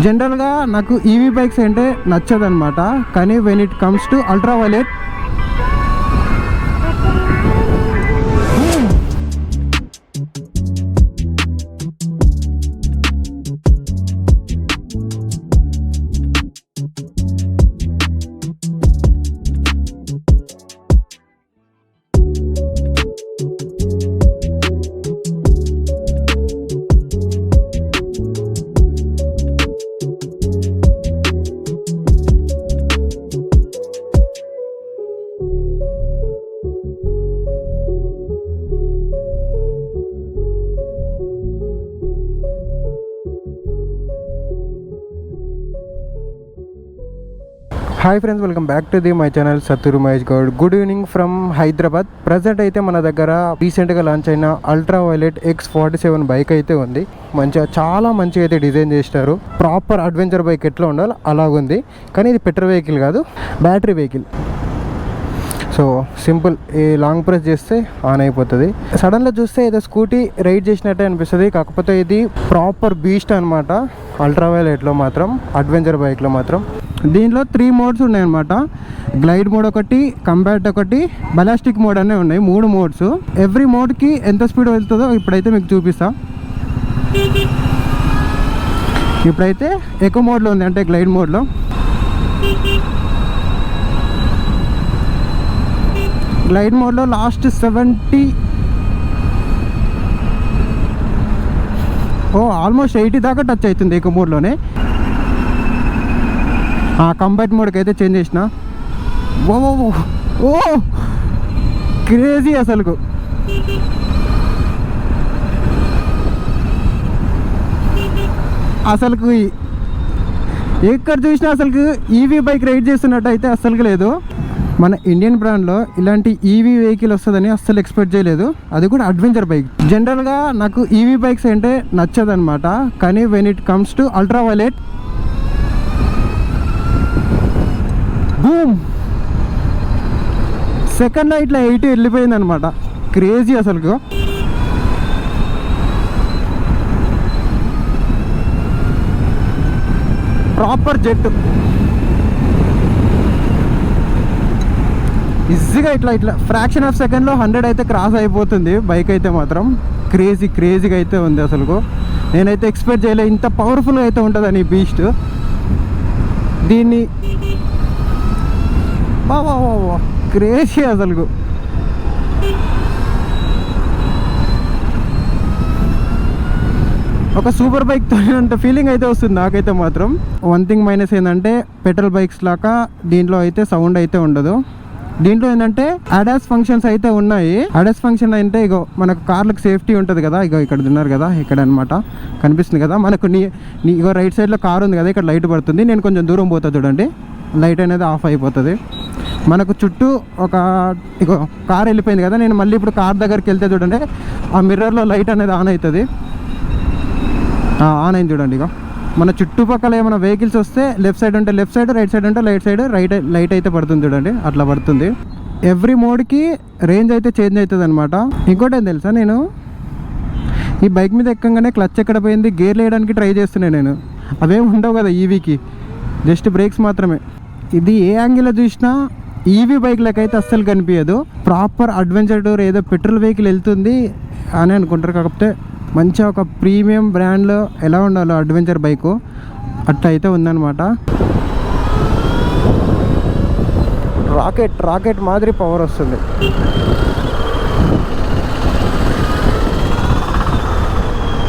జనరల్గా నాకు EV bikes అంటే నచ్చదనమాట, కానీ when it comes to ultra violet hi friends, welcome back to my channel Sattur Mahesh Goud. Good evening from Hyderabad. Present అయితే మన దగ్గర రీసెంట్గా లాంచ్ అయిన అల్ట్రా వైలెట్ X47 బైక్ అయితే ఉంది. చాలా మంచిగా అయితే డిజైన్ చేసినారు. ప్రాపర్ అడ్వెంచర్ బైక్ ఎట్లా ఉండాలో అలాగుంది, కానీ ఇది పెట్రోల్ వెహికల్ కాదు, బ్యాటరీ వెహికల్. సో సింపుల్, ఈ లాంగ్ ప్రెస్ చేస్తే ఆన్ అయిపోతుంది. సడన్గా చూస్తే ఏదో స్కూటీ రైడ్ చేసినట్టే అనిపిస్తుంది, కాకపోతే ఇది ప్రాపర్ బీస్ట్ అనమాట. అల్ట్రా వైలెట్లో మాత్రం, అడ్వెంచర్ బైక్లో మాత్రం దీంట్లో 3 మోడ్స్ ఉన్నాయన్నమాట. గ్లైడ్ మోడ్ ఒకటి, కంబాట్ ఒకటి, బలాస్టిక్ మోడ్ అనే ఉన్నాయి. 3 మోడ్స్. ఎవ్రీ మోడ్కి ఎంత స్పీడ్ వెళ్తుందో ఇప్పుడైతే మీకు చూపిస్తా. ఇప్పుడైతే ఎకో మోడ్లో ఉంది, అంటే గ్లైడ్ మోడ్లో. గ్లైడ్ మోడ్లో లాస్ట్ 70, ఆల్మోస్ట్ 80 దాకా టచ్ అవుతుంది ఎకో మోడ్లోనే. కంబాట్ మోడ్కి అయితే చేంజ్ చేసిన. ఓ క్రేజీ అసలుకు. ఎక్కడ చూసినా అసలుకు ఈవీ బైక్ రైడ్ చేస్తున్నట్టు అయితే అస్సలు లేదు. మన ఇండియన్ బ్రాండ్లో ఇలాంటి ఈవీ వెహికల్ వస్తుందని అస్సలు ఎక్స్పెక్ట్ చేయలేదు, అది కూడా అడ్వెంచర్ బైక్. జనరల్గా నాకు ఈవీ బైక్స్ అంటే నచ్చదనమాట, కానీ when it comes to ultra violet, boom, సెకండ్లో ఇట్లా 80 వెళ్ళిపోయింది అనమాట. క్రేజీ అసలుకు. ప్రాపర్ జెట్ ఈజీగా ఇట్లా ఫ్రాక్షన్ ఆఫ్ సెకండ్లో 100 అయితే క్రాస్ అయిపోతుంది బైక్ అయితే మాత్రం. క్రేజీగా అయితే ఉంది అసలుకు. నేనైతే ఎక్స్పెక్ట్ చేయలేదు ఇంత పవర్ఫుల్గా అయితే ఉంటుందని ఈ బీస్ట్. దీన్ని క్రేజీ అసలుకు. ఒక సూపర్ బైక్ తోనంత ఫీలింగ్ అయితే వస్తుంది నాకైతే మాత్రం. వన్ థింగ్ మైనస్ ఏంటంటే, పెట్రోల్ బైక్స్ లాగా దీంట్లో అయితే సౌండ్ అయితే ఉండదు. దీంట్లో ఏంటంటే ADAS ఫంక్షన్స్ అయితే ఉన్నాయి. ADAS ఫంక్షన్ అంటే ఇగో మనకు కార్లకు సేఫ్టీ ఉంటుంది కదా, ఇగో ఇక్కడ ఉన్నారు కదా, ఇక్కడ అనమాట కనిపిస్తుంది కదా మనకు. ఇగో రైట్ సైడ్లో కార్ ఉంది కదా, ఇక్కడ లైట్ పడుతుంది. నేను కొంచెం దూరం పోతా చూడండి, లైట్ అనేది ఆఫ్ అయిపోతుంది. మనకు చుట్టూ ఇగో కార్ వెళ్ళిపోయింది కదా, నేను మళ్ళీ ఇప్పుడు కార్ దగ్గరికి వెళ్తే చూడండి, ఆ మిర్రర్లో లైట్ అనేది ఆన్ అవుతుంది. ఆన్ అయింది చూడండి. ఇక మన చుట్టుపక్కల ఏమైనా వెహికల్స్ వస్తే లెఫ్ట్ సైడ్ ఉంటే లెఫ్ట్ సైడ్, రైట్ సైడ్ ఉంటే రైట్ సైడ్, లైట్ అయితే పడుతుంది చూడండి, అట్లా పడుతుంది. ఎవ్రీ మోడ్కి రేంజ్ అయితే చేంజ్ అవుతుంది అనమాట. ఇంకోటి ఏం తెలుసా, నేను ఈ బైక్ మీద ఎక్కగానే క్లచ్ ఎక్కడ పోయింది, గేర్లు వేయడానికి ట్రై చేస్తున్నాను నేను. అవేమి ఉండవు కదా ఈవీకి, జస్ట్ బ్రేక్స్ మాత్రమే. ఇది ఏ యాంగిల్లో చూసినా ఈవీ బైక్లకు అయితే అస్సలు కనిపించదు. ప్రాపర్ అడ్వెంచర్ టూర్ ఏదో పెట్రోల్ వెహికల్ వెళ్తుంది అని అనుకుంటారు, కాకపోతే మంచిగా ఒక ప్రీమియం బ్రాండ్లో ఎలా ఉండాలో అడ్వెంచర్ బైకు అట్లా అయితే ఉందన్నమాట. రాకెట్ మాదిరి పవర్ వస్తుంది.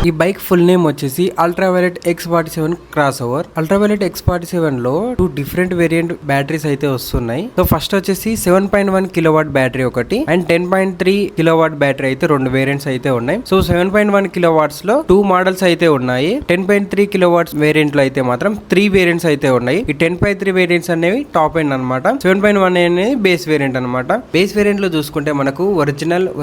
ఈ బైక్ ఫుల్ నేమ్ వచ్చేసి ultra violet X47 cross over. Ultra violet X47 లో 2 డిఫరెంట్ వేరియంట్ బ్యాటరీస్ అయితే వస్తున్నాయి. సో ఫస్ట్ వచ్చేసి 7.1 కిలోవాట్ బ్యాటరీ ఒకటి అండ్ 10.3 కిలోవాట్ బ్యాటరీ అయితే 2 వేరియంట్స్ అయితే ఉన్నాయి. సో 7.1 కిలోవాట్స్ లో 2 మోడల్స్ అయితే ఉన్నాయి. 10.3 కిలోవాట్స్ వేరియంట్ లో అయితే మాత్రం 3 వేరియంట్స్ అయితే ఉన్నాయి. ఈ 10.3 వేరియంట్స్ అనేవి టాప్ ఎండ్ అనమాట. 7.1 అనేది బేస్ వేరియంట్ అనమాట. బేస్ వేరియంట్ లో చూసుకుంటే మనకు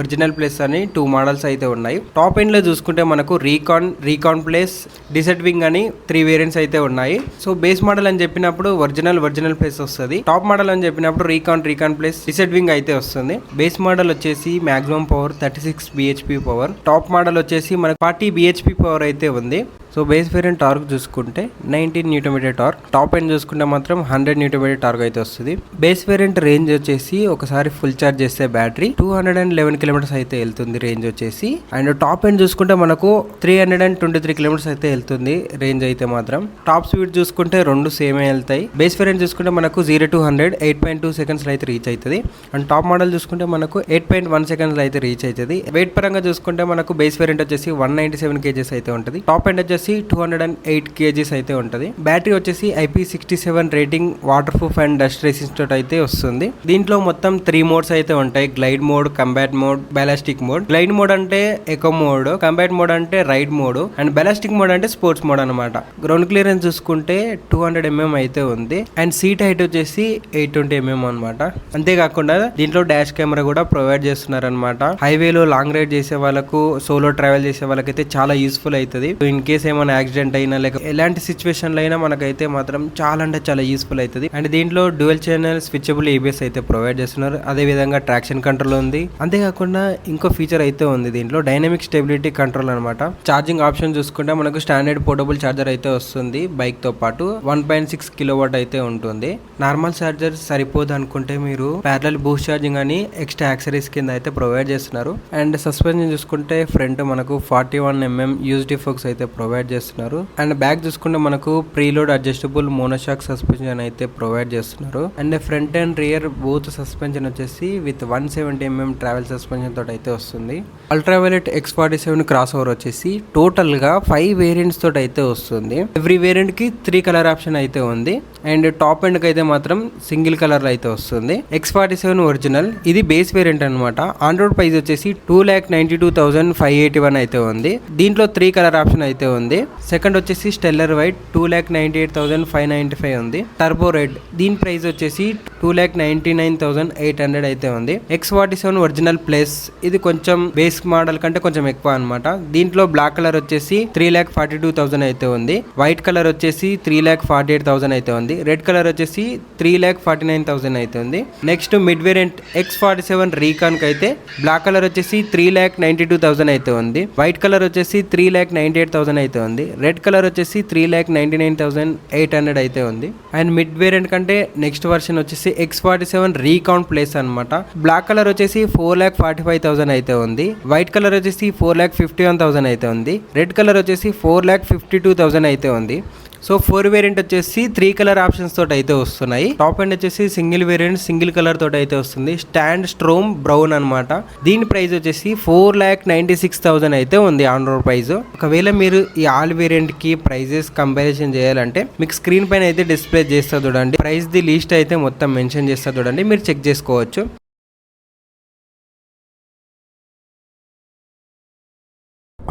ఒరిజినల్ ప్లస్ అని 2 మోడల్స్ అయితే ఉన్నాయి. టాప్ ఎండ్ లో చూసుకుంటే మనకు రీకాన్ ప్లస్ డిసెట్ వింగ్ అని 3 వేరియంట్స్ అయితే ఉన్నాయి. సో బేస్ మోడల్ అని చెప్పినప్పుడు ఒరిజినల్ ప్లస్ వస్తుంది. టాప్ మోడల్ అని చెప్పినప్పుడు రీకాన్ ప్లస్ డిసెట్ వింగ్ అయితే వస్తుంది. బేస్ మోడల్ వచ్చేసి maximum power 36 bhp power. Top model వచ్చేసి మనకు 40 bhp పవర్ అయితే ఉంది. సో బేస్ వేరియంట్ టార్క్ చూసుకుంటే 19 న్యూటన్ టార్క్, టాప్ ఎండ్ చూసుకుంటే మాత్రం 100 న్యూటన్ టార్క్ అయితే వస్తుంది. బేస్ వేరియంట్ రేంజ్ వచ్చేసి ఒకసారి ఫుల్ ఛార్జ్ చేస్తే బ్యాటరీ 211 కిలోమీటర్స్ అయితే వెళ్తుంది రేంజ్ వచ్చేసి. అండ్ టాప్ ఎండ్ చూసుకుంటే మనకు 323 కిలోమీటర్స్ అయితే వెళ్తుంది రేంజ్ అయితే మాత్రం. టాప్ స్పీడ్ చూసుకుంటే రెండు సేమే వెళ్తాయి. బేస్ వేరియంట్ చూసుకుంటే మనకు 0 to 100 8.2 సెకండ్స్ అయితే రీచ్ అవుతుంది. అండ్ టాప్ మోడల్ చూసుకుంటే మనకు 8.1 సెకండ్స్ అయితే రీచ్ అవుతుంది. వెయిట్ పరంగా చూసుకుంటే మనకు బేస్ వేరియంట్ వచ్చేసి 197 కేజీస్ అయితే ఉంటుంది. టాప్ ఎండ్ వచ్చేసి 208 కేజీస్ అయితే ఉంటుంది. బ్యాటరీ వచ్చేసి IP67 rating, water proof and dust resistant అయితే వస్తుంది. దీంట్లో మొత్తం 3 మోడ్స్ అయితే ఉంటాయి. Glide mode, combat mode, ballistic mode. Glide mode అంటే ఎకో మోడ్, కంబాట్ మోడ్ అంటే ride mode, and ballistic mode అంటే స్పోర్ట్స్ మోడ్ అనమాట. గ్రౌండ్ క్లియరెన్స్ చూసుకుంటే 200 mm అయితే ఉంది. అండ్ సీట్ హైట్ వచ్చేసి 820 mm అనమాట. అంతేకాకుండా దీంట్లో డాష్ కెమెరా కూడా ప్రొవైడ్ చేస్తున్నారు అనమాట. హైవేలో లాంగ్ రైడ్ చేసే వాళ్ళకు, సోలో ట్రావెల్ చేసే వాళ్ళకైతే చాలా యూస్ఫుల్ అవుతుంది. ఇన్ కేస్ ఏమైనా యాక్సిడెంట్ అయినా లేక ఎలాంటి సిచ్యువేషన్ లో అయినా మనకైతే మాత్రం చాలా అంటే చాలా యూస్ఫుల్ అవుతుంది. అండ్ దీంట్లో డ్యూయల్ ఛానల్ స్విచబుల్ ABS అయితే ప్రొవైడ్ చేస్తున్నారు. అదే విధంగా ట్రాక్షన్ కంట్రోల్ ఉంది. అంతేకాకుండా ఇంకో ఫీచర్ అయితే ఉంది దీంట్లో, డైనమిక్ స్టెబిలిటీ కంట్రోల్ అనమాట. ఛార్జింగ్ ఆప్షన్ చూసుకుంటే మనకు స్టాండర్డ్ పోర్టబుల్ ఛార్జర్ అయితే వస్తుంది. బైక్ తో పాటు 1.6 కిలోవాట్ అయితే ఉంటుంది. నార్మల్ ఛార్జర్ సరిపోదు అనుకుంటే మీరు ప్యారలల్ బూస్ట్ ఛార్జింగ్ అని ఎక్స్ట్రా యాక్సరీస్ కింద అయితే ప్రొవైడ్ చేస్తున్నారు. అండ్ సస్పెన్షన్ చూసుకుంటే ఫ్రంట్ మనకు 41 mm USD ఫోక్స్ అయితే ప్రొవైడ్ చేస్తున్నారు. అండ్ బ్యాక్ చూసుకుంటే మనకు ప్రీలోడ్ అడ్జస్టబుల్ మోనోషాక్ సస్పెన్షన్ అయితే ప్రొవైడ్ చేస్తున్నారు. And front and rear both suspension వచ్చేసి విత్ 170 mm ట్రావెల్ సస్పెన్షన్ తోటి అయితే వస్తుంది. అల్ట్రావైలెట్ X47 క్రాస్ ఓవర్ వచ్చేసి టోటల్ గా 5 వేరియంట్స్ తోటి అయితే వస్తుంది. ఎవ్రీ వేరియంట్ కి 3 కలర్ ఆప్షన్ అయితే ఉంది. అండ్ టాప్ ఎండ్ కి అయితే మాత్రం సింగిల్ కలర్ అయితే వస్తుంది. X47 ఒరిజినల్, ఇది బేస్ వేరియంట్ అనమాట. ఆన్ రోడ్ ప్రైస్ వచ్చేసి 2,92,581 అయితే ఉంది. దీంట్లో 3 కలర్ ఆప్షన్ అయితే ఉంది. సెకండ్ వచ్చేసి స్టెల్లర్ వైట్ 2,98,595 ఉంది. టర్బో రెడ్, దీని ప్రైస్ వచ్చేసి 2,99,800 అయితే ఉంది. X47 ఒరిజినల్ ప్లస్, ఇది కొంచెం బేస్ మోడల్ కంటే కొంచెం ఎక్కువ అనమాట. దీంట్లో బ్లాక్ కలర్ వచ్చేసి 3,42,000 అయితే ఉంది. వైట్ కలర్ వచ్చేసి 3,48,000 అయితే ఉంది. రెడ్ కలర్ వచ్చేసి 3,49,000 అయితే ఉంది. Next mid variant X47 recon కి అయితే బ్లాక్ కలర్ వచ్చేసి 3,92,000 అయితే ఉంది. వైట్ కలర్ వచ్చేసి 3,98,000 అయితే ఉంది. రెడ్ కలర్ వచ్చేసి 3,99,800 అయితే ఉంది. అండ్ మిడ్ వేరియంట్ కంటే నెక్స్ట్ వర్షన్ వచ్చేసి X47 రీకౌంట్ ప్లేస్ అనమాట. బ్లాక్ కలర్ వచ్చేసి 4,45,000 అయితే ఉంది. వైట్ కలర్ వచ్చేసి 4,51,000 అయితే ఉంది. రెడ్ కలర్ వచ్చేసి 4,52,000 అయితే ఉంది. సో 4 వేరియంట్ వచ్చేసి 3 కలర్ ఆప్షన్స్ తోటి అయితే వస్తున్నాయి. టాప్ ఎండ్ వచ్చేసి సింగిల్ వేరియంట్, సింగిల్ కలర్ తోటి అయితే వస్తుంది. స్టాండ్ స్ట్రోమ్ బ్రౌన్ అనమాట. దీని ప్రైస్ వచ్చేసి 4,96,000 అయితే ఉంది ఆన్ రోడ్ ప్రైస్. ఒకవేళ మీరు ఈ ఆల్ వేరియంట్ కి ప్రైజెస్ కంపారిజన్ చేయాలంటే మీకు స్క్రీన్ పైన అయితే డిస్ప్లే చేస్తా చూడండి. ప్రైస్ ది లిస్ట్ అయితే మొత్తం మెన్షన్ చేస్తా చూడండి, మీరు చెక్ చేసుకోవచ్చు.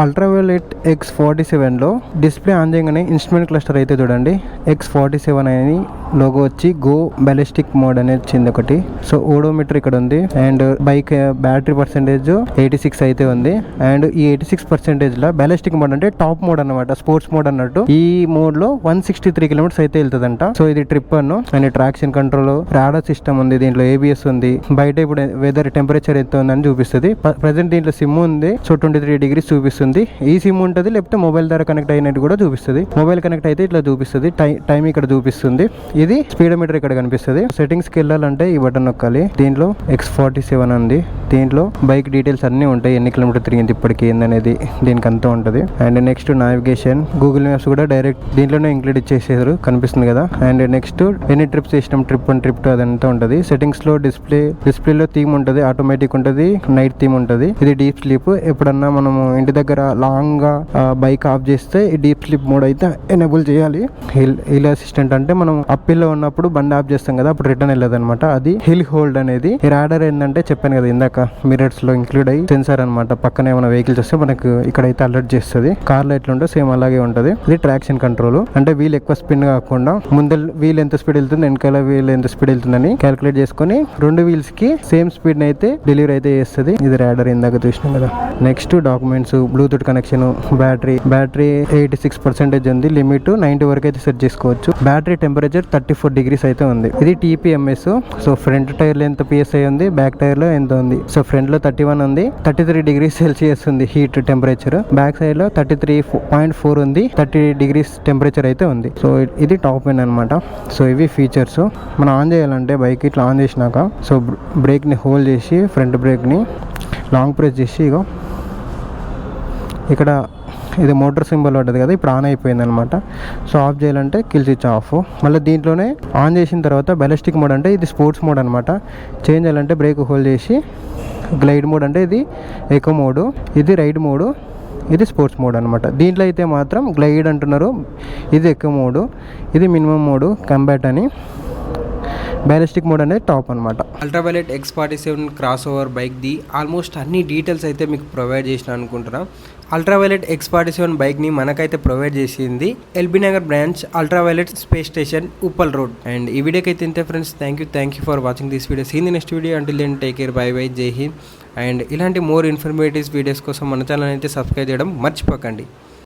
అల్ట్రావైలెట్ X47 లో డిస్ప్లే ఆన్ చేయగానే ఇన్స్ట్రుమెంట్ క్లస్టర్ అయితే చూడండి, X47 అని లోగో వచ్చి గో బాలిస్టిక్ మోడ్ అనేది వచ్చింది ఒకటి. సో ఓడోమీటర్ ఇక్కడ ఉంది. అండ్ బైక్ బ్యాటరీ పర్సెంటేజ్ 86 అయితే ఉంది. అండ్ ఈ 86% లో బాలిస్టిక్ మోడ్ అంటే టాప్ మోడ్ అనమాట, స్పోర్ట్స్ మోడ్ అన్నట్టు. ఈ మోడ్ లో 163 కిలోమీటర్స్ అయితే వెళ్తుందంట. సో ఇది trip Anu. And traction control, radar system ఉంది, దీంట్లో ABS ఉంది. బయట ఇప్పుడు వెదర్ టెంపరేచర్ ఎంత ఉందని చూపిస్తుంది. ప్రజెంట్ దీంట్లో సిమ్ ఉంది. సో 23 degrees చూపిస్తుంది. ఈ సిమ్ ఉంటుంది, లేకపోతే మొబైల్ ద్వారా కనెక్ట్ అయినట్టు కూడా చూపిస్తుంది. మొబైల్ కనెక్ట్ అయితే ఇట్లా చూపిస్తుంది. టైం ఇక్కడ చూపిస్తుంది. ఇది స్పీడోమీటర్ ఇక్కడ కనిపిస్తుంది. సెట్టింగ్స్ కి వెళ్ళాలంటే ఈ బటన్ నొక్కాలి. దీంట్లో X47 ఉంది. దీంట్లో బైక్ డీటెయిల్స్ అన్ని ఉంటాయి, ఎన్ని కిలోమీటర్ తిరిగింది ఇప్పటికి ఏందనేది దీనికి అంతా ఉంటుంది. And next navigation, Google maps కూడా డైరెక్ట్ దీంట్లోనే ఇంక్లూడ్ ఇచ్చేసారు, కనిపిస్తుంది కదా. అండ్ నెక్స్ట్ ఎన్ని ట్రిప్స్ చేసినాం, ట్రిప్ 1 ట్రిప్ 2 అదంతా ఉంటుంది. సెట్టింగ్స్ లో డిస్ప్లేలో థీమ్ ఉంటుంది, ఆటోమేటిక్ ఉంటుంది, నైట్ థీమ్ ఉంటుంది. ఇది డీప్ స్లీప్. ఎప్పుడన్నా మనము ఇంటి దగ్గర లాంగ్ గా బైక్ ఆఫ్ చేస్తే ఈ డీప్ స్లీప్ మోడ్ అయితే ఎనేబుల్ చేయాలి. హిల్ అసిస్టెంట్ అంటే మనం అప్ లో ఉన్నప్పుడు బండి ఆఫ్ చేస్తాం కదా, అప్పుడు రిటర్న్ వెళ్ళదు అనమాట. అది హిల్ హోల్డ్ అనేది. ఈ రాడర్ ఏంటంటే చెప్పాను కదా ఇందాక, మిరర్స్ లో ఇంక్లూడ్ అయ్యి సెన్సార్ అనమాట. పక్కన ఏమైనా వెహికల్స్ వస్తే మనకు ఇక్కడైతే అలర్ట్ చేస్తుంది. కార్ లో ఎట్లా ఉంటే సేమ్ అలాగే ఉంటుంది. ఇది ట్రాక్షన్ కంట్రోల్ అంటే వీల్ ఎక్కువ స్పిన్ కాకుండా ముందర వీల్ ఎంత స్పీడ్ వెళ్తుంది, వెనకాల వీల్ ఎంత స్పీడ్ వెళ్తుందని క్యాలిక్యులేట్ చేసుకుని 2 వీల్స్ కి సేమ్ స్పీడ్ అయితే డెలివరీ అయితే చేస్తుంది. ఇది రాడర్ ఇందాక చూసినాం కదా. Next documents, Bluetooth connection, battery 86% ఉంది. లిమిట్ 90 వరకు అయితే సెట్ చేసుకోవచ్చు. బ్యాటరీ టెంపరేచర్ 34 డిగ్రీస్ అయితే ఉంది. ఇది TPMS. సో ఫ్రంట్ టైర్ లో ఎంత PSI ఉంది, బ్యాక్ టైర్ లో ఎంత ఉంది. సో ఫ్రంట్ లో 31 ఉంది, 33 డిగ్రీస్ సెల్సియస్ ఉంది హీట్ టెంపరేచర్. బ్యాక్ సైడ్ లో 33.4 ఉంది, 30 డిగ్రీస్ టెంపరేచర్ అయితే ఉంది. సో ఇది టాప్ ఎండ్ అనమాట. సో ఇవి ఫీచర్స్. మనం ఆన్ చేయాలంటే బైక్ ఇట్లా ఆన్ చేసినాక సో బ్రేక్ ని హోల్డ్ చేసి ఫ్రంట్ బ్రేక్ ని లాంగ్ ప్రెస్ చేసి ఇగో ఇక్కడ ఇది మోటార్ సింబల్ ఉంటుంది కదా, ఇప్పుడు ఆన్ అయిపోయింది అనమాట. సో ఆఫ్ చేయాలంటే కిల్ స్విచ్ ఆఫ్. మళ్ళీ దీంట్లోనే ఆన్ చేసిన తర్వాత బ్యాలిస్టిక్ మోడ్ అంటే ఇది స్పోర్ట్స్ మోడ్ అనమాట. చేంజ్ చేయాలంటే బ్రేక్ హోల్డ్ చేసి గ్లైడ్ మోడ్ అంటే ఇది ఎకో మోడ్, ఇది రైడ్ మోడ్, ఇది స్పోర్ట్స్ మోడ్ అనమాట. దీంట్లో అయితే మాత్రం గ్లైడ్ అంటున్నారు, ఇది ఎకో మోడ్, ఇది మినిమం మోడ్, కంబాట్ అని. బ్యాలిస్టిక్ మోడ్ అనేది టాప్ అనమాట. అల్ట్రావైలెట్ X47 క్రాస్ ఓవర్ బైక్ది ఆల్మోస్ట్ అన్ని డీటెయిల్స్ అయితే మీకు ప్రొవైడ్ చేసిన అనుకుంటున్నా. అల్ట్రావైలెట్ X47 బైక్ని మనకైతే ప్రొవైడ్ చేసింది LB Nagar branch ultraviolet space station Uppal road. And ఈ వీడియోకి అయితే ఇంతే friends. Thank you for watching this video. Seen the next video. Until then take care, bye bye, Jai Hind. And ఇలాంటి మోర్ ఇన్ఫర్మేటివ్ వీడియోస్ కోసం మన ఛానల్ అయితే సబ్స్క్రైబ్ చేయడం మర్చిపోకండి.